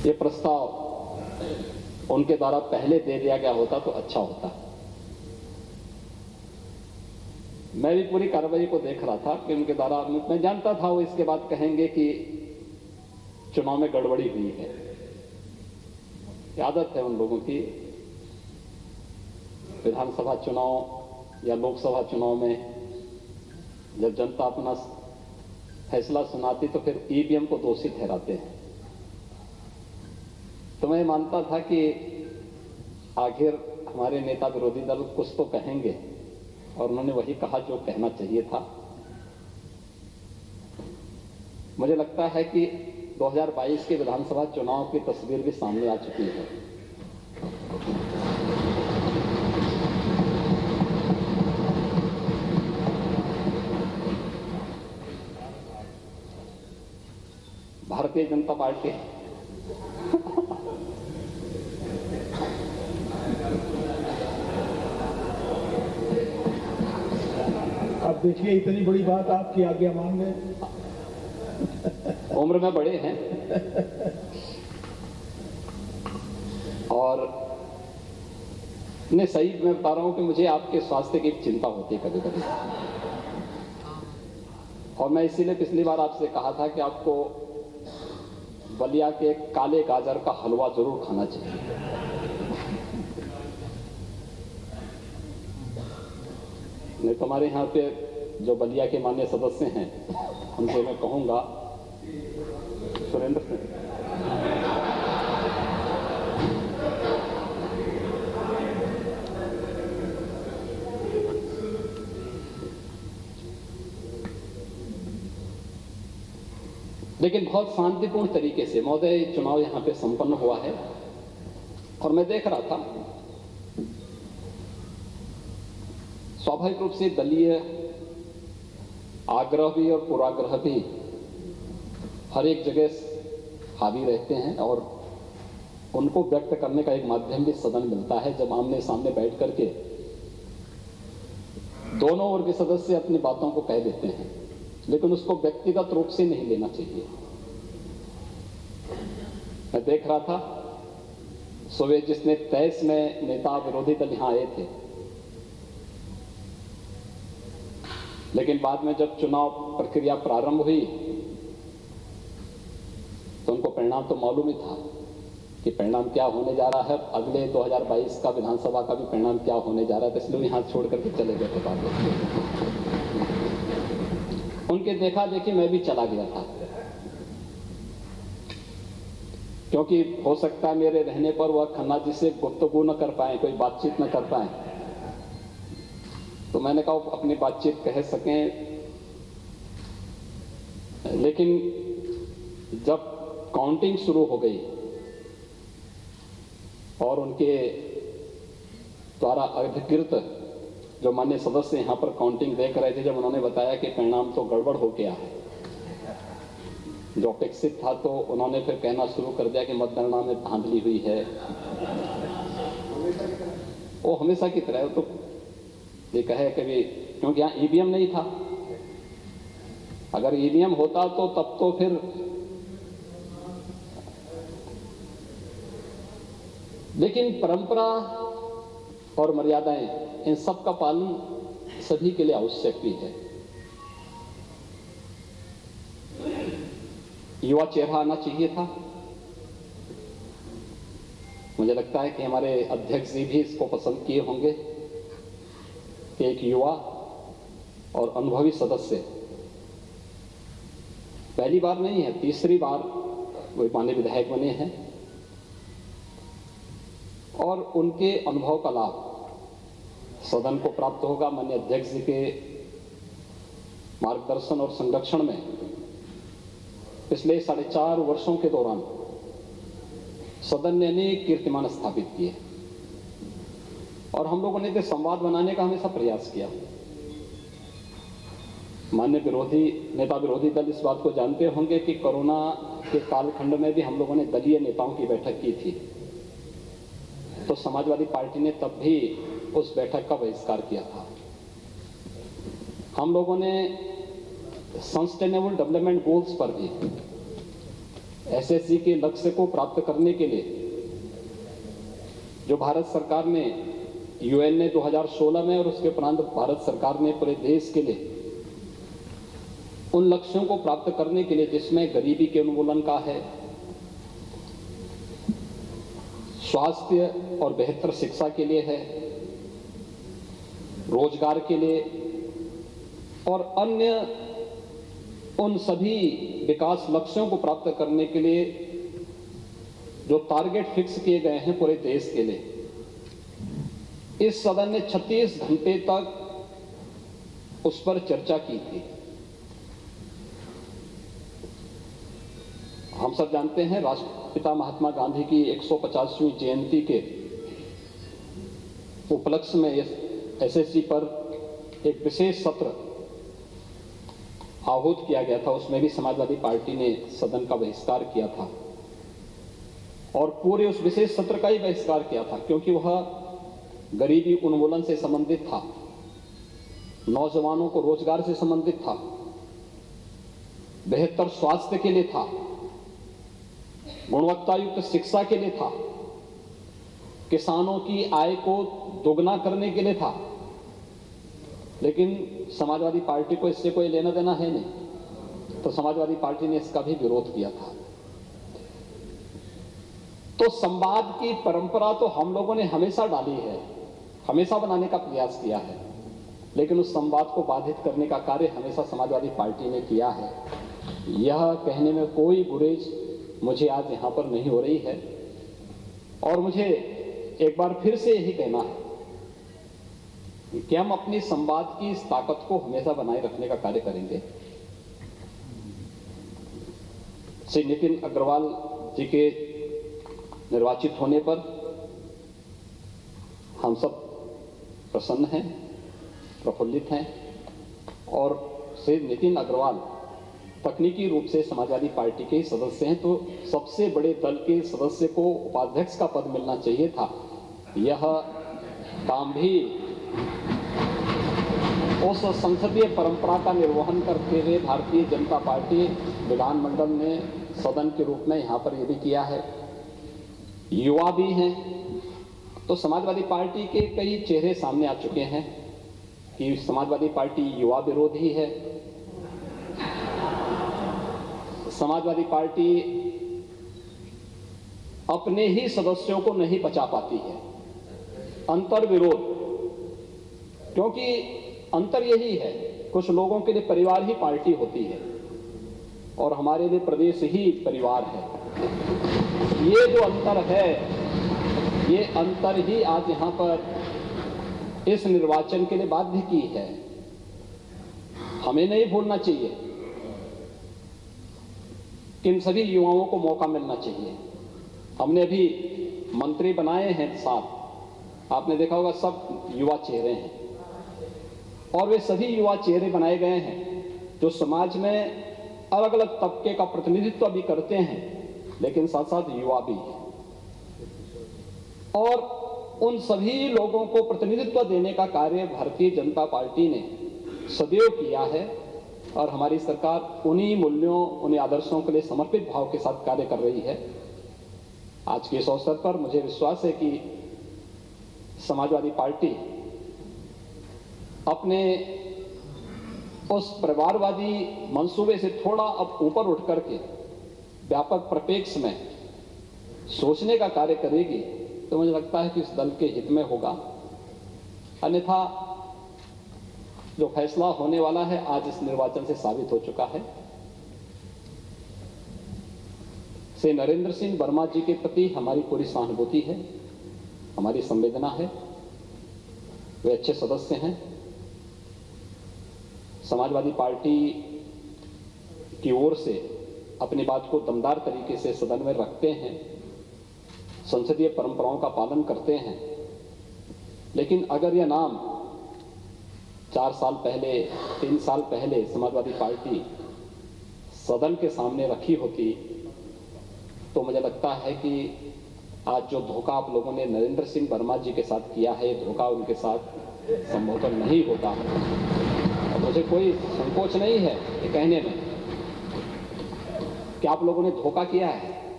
ये प्रस्ताव उनके द्वारा पहले दे दिया गया होता तो अच्छा होता। मैं भी पूरी कार्रवाई को देख रहा था कि उनके द्वारा, मैं जानता था वो इसके बाद कहेंगे कि चुनाव में गड़बड़ी हुई है। आदत है उन लोगों की, विधानसभा चुनाव या लोकसभा चुनाव में जब जनता अपना फैसला सुनाती तो फिर ईवीएम को दोषी ठहराते हैं। तो मैं मानता था कि आखिर हमारे नेता विरोधी दल कुछ तो कहेंगे, और उन्होंने वही कहा जो कहना चाहिए था। मुझे लगता है कि 2022 के विधानसभा चुनाव की तस्वीर भी सामने आ चुकी है। भारतीय जनता पार्टी अब देखिए, इतनी बड़ी बात आपकी आज्ञा मान गए। उम्र में बड़े हैं और नहीं, सही मैं बता रहा हूं कि मुझे आपके स्वास्थ्य की चिंता होती है कभी कभी, और मैं इसीलिए पिछली बार आपसे कहा था कि आपको बलिया के काले गाजर का हलवा जरूर खाना चाहिए। नहीं, तुम्हारे यहाँ पे जो बलिया के माननीय सदस्य हैं उनसे मैं कहूंगा, सुरेंद्र सिंह, लेकिन बहुत शांतिपूर्ण तरीके से महोदय चुनाव यहां पे संपन्न हुआ है। और मैं देख रहा था, स्वाभाविक रूप से दलीय आग्रह भी और पूर्वाग्रह भी हर एक जगह हावी रहते हैं, और उनको व्यक्त करने का एक माध्यम भी सदन मिलता है जब आमने सामने बैठ करके दोनों ओर के सदस्य अपनी बातों को कह देते हैं, लेकिन उसको व्यक्तिगत रूप से नहीं लेना चाहिए। मैं देख रहा था सुबह जिसने 23 में नेता विरोधी दल यहां आए थे, लेकिन बाद में जब चुनाव प्रक्रिया प्रारंभ हुई तो उनको परिणाम तो मालूम ही था कि परिणाम क्या होने जा रहा है। अगले 2022 का विधानसभा का भी परिणाम क्या होने जा रहा है, तो इसलिए यहां छोड़ करके चले गए थे। बाद उनके देखा देखी मैं भी चला गया था, क्योंकि हो सकता है मेरे रहने पर वह खन्ना जी से गुफ्तगू न कर पाए, कोई बातचीत न कर पाए। तो मैंने कहा अपनी बातचीत कह सकें, लेकिन जब काउंटिंग शुरू हो गई और उनके द्वारा अधिकृत जो माननीय सदस्य यहां पर काउंटिंग देख रहे थे, जब उन्होंने बताया कि परिणाम तो गड़बड़ हो गया है जो अपेक्षित था, तो उन्होंने फिर कहना शुरू कर दिया कि मतगणना में धांधली हुई है। वो हमेशा की तरह तो ये कहे कभी, क्योंकि यहाँ ईवीएम नहीं था। अगर ईवीएम होता तो तब तो फिर, लेकिन परंपरा और मर्यादाएं, इन सब का पालन सभी के लिए आवश्यक भी है। युवा चेहरा आना चाहिए था। मुझे लगता है कि हमारे अध्यक्ष जी भी इसको पसंद किए होंगे कि एक युवा और अनुभवी सदस्य, पहली बार नहीं है, तीसरी बार वो माननीय विधायक बने हैं, और उनके अनुभव का लाभ सदन को प्राप्त होगा। माननीय अध्यक्ष जी के मार्गदर्शन और संरक्षण में पिछले 4.5 वर्षों के दौरान सदन ने अनेक कीर्तिमान स्थापित किए, और हम लोगों ने संवाद बनाने का हमेशा प्रयास किया। माननीय नेता विरोधी दल इस बात को जानते होंगे कि कोरोना के कालखंड में भी हम लोगों ने दलीय नेताओं की बैठक की थी, तो समाजवादी पार्टी ने तब भी उस बैठक का बहिष्कार किया था। हम लोगों ने सस्टेनेबल डेवलपमेंट गोल्स पर भी एसएससी के लक्ष्य को प्राप्त करने के लिए जो भारत सरकार ने यूएन ने 2016 में और उसके उपरांत भारत सरकार ने पूरे देश के लिए उन लक्ष्यों को प्राप्त करने के लिए, जिसमें गरीबी के उन्मूलन का है, स्वास्थ्य और बेहतर शिक्षा के लिए है, रोजगार के लिए और अन्य उन सभी विकास लक्ष्यों को प्राप्त करने के लिए जो टारगेट फिक्स किए गए हैं पूरे देश के लिए, इस सदन ने 36 घंटे तक उस पर चर्चा की थी। हम सब जानते हैं राष्ट्रपिता महात्मा गांधी की 150वीं जयंती के उपलक्ष्य में एसएससी पर एक विशेष सत्र आहूत किया गया था। उसमें भी समाजवादी पार्टी ने सदन का बहिष्कार किया था और पूरे उस विशेष सत्र का ही बहिष्कार किया था, क्योंकि वह गरीबी उन्मूलन से संबंधित था, नौजवानों को रोजगार से संबंधित था, बेहतर स्वास्थ्य के लिए था, गुणवत्ता युक्त शिक्षा के लिए था, किसानों की आय को दोगुना करने के लिए था। लेकिन समाजवादी पार्टी को इससे कोई लेना देना है नहीं, तो समाजवादी पार्टी ने इसका भी विरोध किया था। तो संवाद की परंपरा तो हम लोगों ने हमेशा डाली है, हमेशा बनाने का प्रयास किया है, लेकिन उस संवाद को बाधित करने का कार्य हमेशा समाजवादी पार्टी ने किया है। यह कहने में कोई गुरेज मुझे आज यहां पर नहीं हो रही है और मुझे एक बार फिर से यही कहना है कि हम अपनी संवाद की इस ताकत को हमेशा बनाए रखने का कार्य करेंगे। श्री नितिन अग्रवाल जी के निर्वाचित होने पर हम सब प्रसन्न हैं, प्रफुल्लित हैं और श्री नितिन अग्रवाल तकनीकी रूप से समाजवादी पार्टी के सदस्य हैं, तो सबसे बड़े दल के सदस्य को उपाध्यक्ष का पद मिलना चाहिए था। यह काम भी उस संसदीय परंपरा का निर्वहन करते हुए भारतीय जनता पार्टी विधानमंडल ने सदन के रूप में यहाँ पर यह भी किया है। युवा भी हैं, तो समाजवादी पार्टी के कई चेहरे सामने आ चुके हैं कि समाजवादी पार्टी युवा विरोधी है, समाजवादी पार्टी अपने ही सदस्यों को नहीं बचा पाती है। अंतर विरोध, क्योंकि अंतर यही है, कुछ लोगों के लिए परिवार ही पार्टी होती है और हमारे लिए प्रदेश ही परिवार है। ये जो अंतर है, ये अंतर ही आज यहां पर इस निर्वाचन के लिए बाध्य की है। हमें नहीं भूलना चाहिए कि इन सभी युवाओं को मौका मिलना चाहिए। हमने अभी मंत्री बनाए हैं 7, आपने देखा होगा सब युवा चेहरे हैं और वे सभी युवा चेहरे बनाए गए हैं जो समाज में अलग अलग तबके का प्रतिनिधित्व भी करते हैं, लेकिन साथ साथ युवा भी हैं। और उन सभी लोगों को प्रतिनिधित्व देने का कार्य भारतीय जनता पार्टी ने सदैव किया है और हमारी सरकार उन्हीं मूल्यों, उन्हीं आदर्शों के लिए समर्पित भाव के साथ कार्य कर रही है। आज के इस अवसर पर मुझे विश्वास है कि समाजवादी पार्टी अपने उस परिवारवादी मंसूबे से थोड़ा अब ऊपर उठ करके व्यापक परिप्रेक्ष्य में सोचने का कार्य करेगी, तो मुझे लगता है कि इस दल के हित में होगा। अन्यथा जो फैसला होने वाला है आज इस निर्वाचन से साबित हो चुका है। श्री नरेंद्र सिंह वर्मा जी के प्रति हमारी पूरी सहानुभूति है, हमारी संवेदना है। वे अच्छे सदस्य हैं, समाजवादी पार्टी की ओर से अपनी बात को दमदार तरीके से सदन में रखते हैं, संसदीय परंपराओं का पालन करते हैं। लेकिन अगर यह नाम 4 साल पहले, 3 साल पहले समाजवादी पार्टी सदन के सामने रखी होती, तो मुझे लगता है कि आज जो धोखा आप लोगों ने नरेंद्र सिंह वर्मा जी के साथ किया है, धोखा उनके साथ संभवतः नहीं होता। और मुझे कोई संकोच नहीं है ये कहने में क्या आप लोगों ने धोखा किया है?